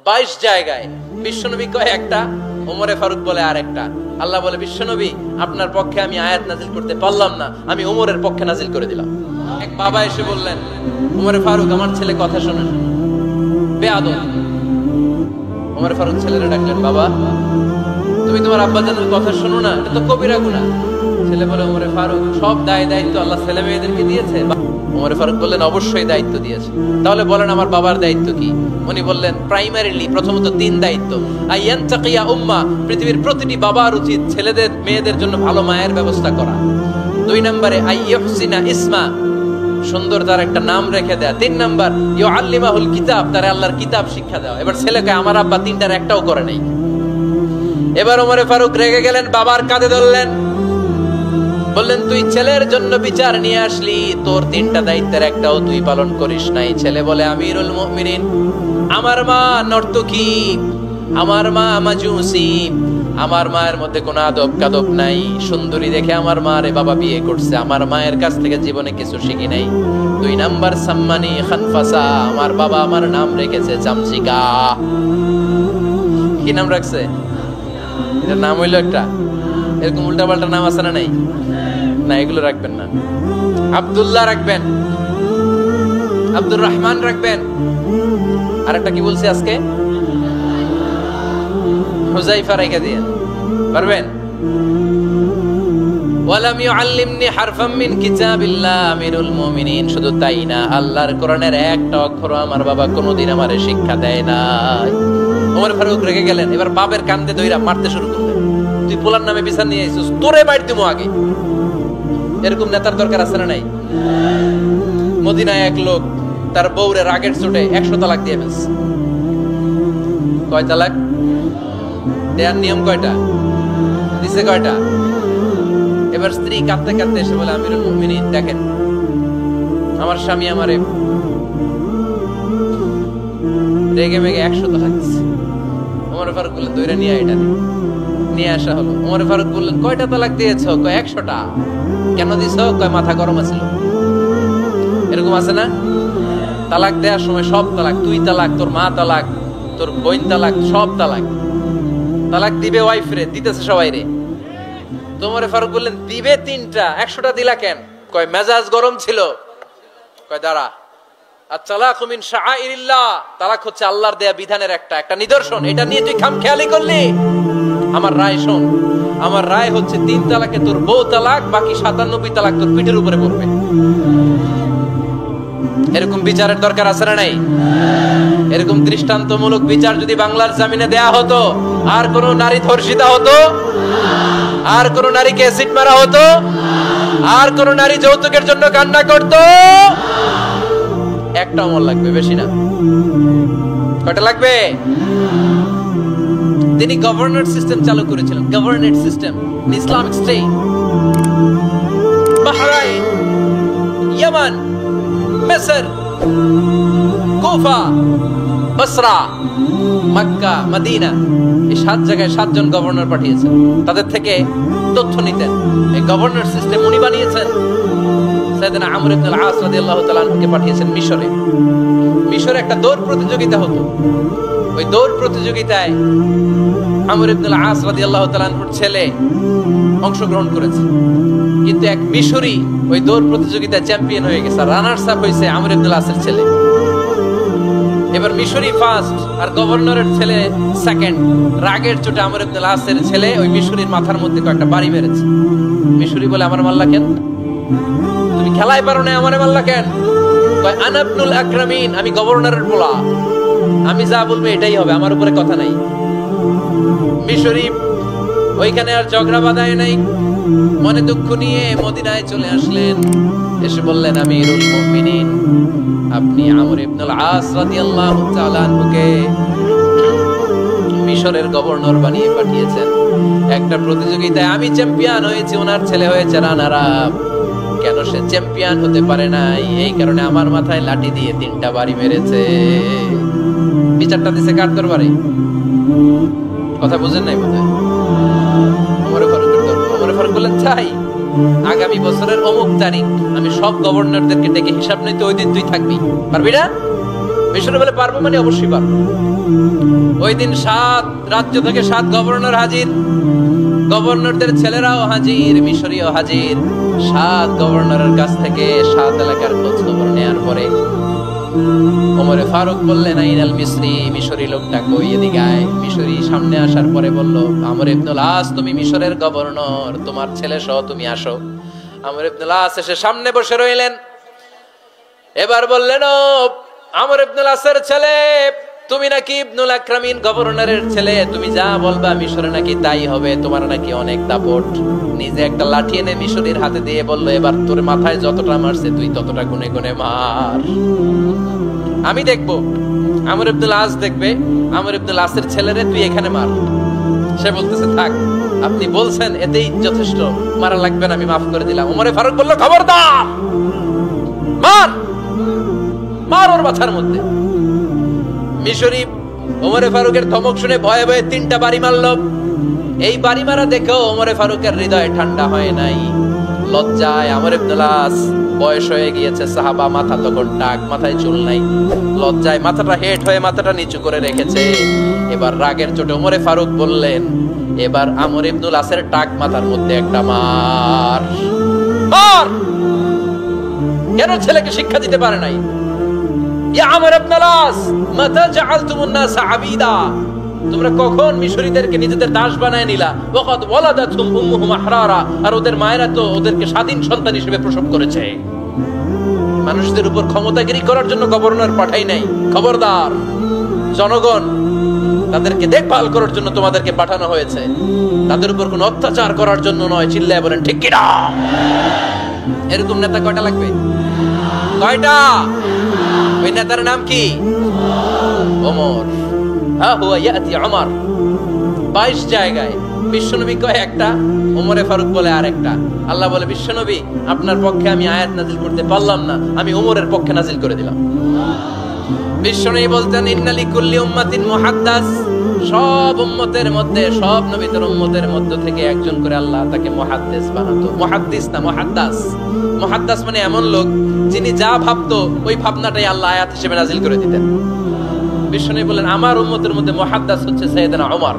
22 জায়গায়। বিশ্বনবী কয় একটা, ওমরে ফারুক বলে আর একটা। আল্লাহ বলে, বিশ্বনবী আপনার পক্ষে আমি আয়াত নাজিল করতে পারলাম না, আমি ওমরের পক্ষে নাজিল করে দিলাম। এক বাবা এসে বললেন, ওমরে ফারুক আমার ছেলে কথা শোনে না, বেয়াদব। ওমরে ফারুক ছেলেরা ডাকলেন, বাবা তুমি তোমার আব্বাজানের কথা শোনো না, এটা তো কবিরা গুনাহ। ছেলে বলে, ওমরে ফারুক সব দায়িত্ব আল্লাহ ছেলে মেয়েদেরকে দিয়েছে। ওমরে ফারুক বললেন, অবশ্যই দায়িত্ব দিয়েছে। তাহলে বলেন আমার বাবার দায়িত্ব কি? উনি বললেন, প্রাইমারিলি প্রথমত 3 দায়িত্ব। আইয়ানতাকিয়া উম্মাহ, পৃথিবীর প্রতিটি বাবার উচিত ছেলেদের মেয়েদের জন্য ভালো মায়ের ব্যবস্থা করা। 2 নম্বরে আইয়ুহসিনা ইসমা, সুন্দর তার একটা নাম রেখে দেয়া। 3 নাম্বার ইউআল্লিমাহুল কিতাব, তার আল্লাহর কিতাব শিক্ষা দেওয়া। এবার ছেলেকে আমার আব্বা 3টার একটাও করে নাই। এবার ওমরে ফারুক রেগে গেলেন, বাবার কাঁধে ধরলেন, বললেন তুই ছেলের জন্য বিচার নিয়ে আসলি, তোর 3টা দায়িত্বের একটাও তুই পালন করিস নাই। ছেলে বলে, আমিরুল মুমিনিন আমার মা নর্তকী, আমার মা মাজুসি, আমার মায়ের মধ্যে কোনো আদব কাদব নাই, সুন্দরী দেখে আমার মা রে বাবা বিয়ে করছে, আমার মায়ের কাছ থেকে জীবনে কিছু শিখি নাই। 2 নাম্বার সাম্মানি খানফাসা, আমার বাবা আমার নাম রেখেছে চামচিকা। কি নাম রাখছে? এটার নাম হইলো একটা, এরকম উল্টা পাল্টা নাম আছে না? নাই না, এগুলো রাখবেন না। আব্দুল্লাহ রাখবেন, আব্দুর রহমান রাখবেন। আর একটা কি বলছি আজকে? হুযায়ফা রেখে দিয়েন, পারবেন? ওয়ালাম ইউআল্লিমনি হারফাম মিন কিতাবিল্লাহ আমিরুল মুমিনিন, শুধু তাই না, আল্লাহর কোরআনের একটা অক্ষর আমার বাবা কোনোদিন আমারে শিক্ষা দেয় নাই। ওমর ফারুক রেগে গেলেন, এবার বাবার কান্দে ধইরা মারতে শুরু করলেন। তুই পোলার নামে বিচার নিয়ে আইছিস, তোরে মার দিমু আগে। এরকম নেতার দরকার আছে না নাই? মদিনায় এক লোক তার বউরে রাগের চোটে 100 তালাক দিয়ে ফেলছে। কয় তালাক দেয়ার নিয়ম কয়টা? দিছে কয়টা? এবার স্ত্রী কাঁদতে কাঁদতে এসে বলে, আমিরুল মুমিনিন দেখেন, আমার স্বামী আমারে রেগে মেগে 100 তালাক দিছে। ওমর ফারুক বললেন, দইরা নিয়ে এটা নিয়ে আসা হলো। ওমর ফারুক বললেন, কয়টা তালাক দিয়েছো? কয় 100টা। কেন দিছো? কয় মাথা গরম আছিল। এরকম আছে না? তালাক দেওয়ার সময় সব তালাক, তুই তালাক, তোর মা তালাক, তোর বোন তালাক, সব তালাক। তালাক দিবে ওয়াইফ রে, দিতেছে সবাই রে। ওমর ফারুক বললেন, দিবে 3টা, 100টা দিলা কেন? কয় মেজাজ গরম ছিল। কয় দাঁড়া, আত-তালাকু মিন শাআইরিল্লাহ, তালাক হচ্ছে আল্লাহর দেয়া বিধানের একটা নিদর্শন, এটা নিয়ে তুই খামখেয়ালি করলি। আমার রায় শোন, আমার রায় হচ্ছে 3 তালাকে তোর বউ তালাক, বাকি 97 তালাক তোর পিঠের উপরে পড়বে। এরকম বিচারের দরকার আছে না নাই? এরকম দৃষ্টান্তমূলক বিচার যদি বাংলার জমিনে দেয়া হতো, আর কোন নারী ধর্ষিতা হতো? আর কোন নারীকে অ্যাসিড মারা হতো? আর কোন নারী যৌতুকের জন্য কান্না করতো? একটা আমল লাগবে, বেশি না। কয়টা লাগবে? তিনি গভর্নর সিস্টেম চালু করেছিলেন, governor system, Islamic state. Bahrain, Yemen, মিসর, কুফা, বসরা, মক্কা, মদিনা, এই 7 জায়গায় 7 জন গভর্নর পাঠিয়েছেন, তাদের থেকে তথ্য নিতেন। এই গভর্নর সিস্টেম উনি বানিয়েছেন। সাইয়েদনা আমর ইবনে আল-আস রাদিয়াল্লাহু তাআলা আনহুকে পাঠিয়েছেন মিশরে। মিশরে একটা দৌড় প্রতিযোগিতা হতো। ওই দৌড় প্রতিযোগিতায় আমর ইবনে আল-আস রাদিয়াল্লাহু তাআলা আনহুর ছেলে অংশগ্রহণ করেছে, কিন্তু এক মিশরি ওই দৌড় প্রতিযোগিতায় চ্যাম্পিয়ন হয়ে গেছে। রানার্স আপ হয়েছে আমর ইবনে আল-আসের ছেলে। এবার মিশরি ফার্স্ট আর গভর্নরের ছেলে সেকেন্ড। রাগের চোটে আমর ইবনে আল-আসের ছেলে ওই মিশরির মাথার মধ্যে কয়েকটা বাড়ি মেরেছে। মিশরি বলে, আমার মাল্লা কেন? তুমি খেলায় পারো না, আমারে মাল্লা কেন? কয়, আনা ইবনুল আকরামিন, আমি গভর্নরের পোলা, আমি যা বলবো এটাই হবে, আমার উপরে কথা নাই। মিশরি ওইখানে আর ঝগড়া বাঁধায় নাই, মনে দুঃখ নিয়ে মদিনায় চলে আসলেন। এসে বললেন, আমিরুল মুমিনিন, আপনি আমর ইবনে আল-আস রাদিয়াল্লাহু তাআলা আনহুকে মিশরের গভর্নর বানিয়ে পাঠিয়েছেন। একটা প্রতিযোগিতায় আমি চ্যাম্পিয়ন হয়েছি, ওনার ছেলে হয়েছে রানার আপ। কেন সে চ্যাম্পিয়ন হতে পারে নাই? এই কারণে আমার মাথায় লাঠি দিয়ে 3টা বাড়ি মেরেছে। বিচারটা দিছে কার দরবারে? কথা বুঝেন নাই বোধহয়। ওমর ফারুকের দরবারে। ওমর ফারুক বললেন, তাই আগামী বছরের অমুক তারিখ আমি সব গভর্নরদেরকে ডেকে হিসাব নিতে, ওই দিন তুই থাকবি, পারবি না? মিশরে বলে, পারবো, মানে অবশ্যই পারবো। ওই দিন 7 রাজ্য থেকে 7 গভর্নর হাজির, গভর্নরদের ছেলেরাও হাজির, মিশরীয় হাজির। 7 গভর্নরের কাছ থেকে 7 এলাকার খোঁজ খবর নেয়ার পরে ওমরে ফারুক বললেন, আইনাল মিসরি, মিশরী লোকটা কই, এদিকে আয়। মিশরী সামনে আসার পরে বলল, আমর ইবনুল আস, তুমি মিশরের গভর্নর, তোমার ছেলে সহ তুমি আসো। আমর ইবনুল আস এসে সামনে বসে রইলেন। এবার বললেন, ও আমর ইবনুল আসের ছেলে, তুমি নাকি ইবনুল আকরামিন গভর্নরের ছেলে, তুমি যা বলবা মিশরে নাকি তাই হবে, তোমার নাকি অনেক দাপট। নিজে একটা লাঠি এনে মিশরীর হাতে দিয়ে বলল, এবার তোর মাথায় যতটা মারছে তুই ততটা গুনে গুনে মার, আমি দেখবো। আমর ইবনুল আস দেখবে, আমর ইবনুল আসের ছেলেরে তুই এখানে মার। সে বলতেছে, থাক, আপনি বলছেন এতেই যথেষ্ট, মারা লাগবে না, আমি মাফ করে দিলাম। ওমরে ফারুক বলল, খবরদার, মার, মার ওর মাথার মধ্যে। মিশরী ওমরে ফারুকের ধমক শুনে ভয়ে ভয়ে 3টা বাড়ি মারল। এই বাড়ি মারা দেখেও ওমরে ফারুকের হৃদয় ঠান্ডা হয় নাই। লজ্জায় আমর ইবনুল আস, বয়স হয়ে গিয়েছে সাহাবা, মাথা তখন টাক, মাথায় চুল নাই, লজ্জায় মাথাটা হেট হয়ে মাথাটা নিচু করে রেখেছে। এবার রাগের চোটে ওমরে ফারুক বললেন, এবার আমর ইবনুল আসের টাক মাথার মধ্যে একটা মার, মার। কেন ছেলেকে শিক্ষা দিতে পারে নাই? ইয়া আমর ইবনুল আস, মাতা জাআলতুমুন নাস আবিদা, তোমরা কখন মিশরীদেরকে নিজেদের দাস বানায় নিলা? ওয়াকাদ ওয়ালাদাতুম উম্মুহুম আহরারা, আর ওদের মায়েরা তো ওদেরকে স্বাধীন সন্তান হিসেবে প্রসব করেছে। মানুষদের উপর ক্ষমতাগিরি করার জন্য গভর্নর পাঠাই নাই। খবরদার, জনগণ, তাদেরকে দেখভাল করার জন্য তোমাদেরকে পাঠানো হয়েছে, তাদের উপর কোনো অত্যাচার করার জন্য নয়। চিল্লায় বলেন ঠিক কি না? এরকম নেতা কয়টা লাগবে? কয়টা? ওই নেতার নাম কি? ওমর। হা হুয়া ইয়াতি ওমর। 22 জায়গায় বিশ্বনবী কয় একটা, ওমরে ফারুক বলে আরেকটা। আল্লাহ বলে, বিশ্বনবী আপনার পক্ষে আমি আয়াত নাজিল করতে পারলাম না, আমি ওমরের পক্ষে নাজিল করে দিলাম। বিশ্বনবী বলতেন, ইন্না লিকুল্লি উম্মাতিন মুহাদ্দাস, সব উম্মতের মধ্যে, সব নবীদের উম্মতের মধ্য থেকে একজন করে আল্লাহ তাকে মুহাদ্দিস বানাতো। মুহাদ্দিস না মুহাদ্দাস। মুহাদ্দাস মানে এমন লোক যিনি যা ভাবতো ওই ভাবনাটাই আল্লাহ আয়াত হিসেবে নাজিল করে দিতেন। বিশ্বনবী বলেন, আমার উম্মতের মধ্যে মুহাদ্দাস হচ্ছে সাইয়েদনা ওমর।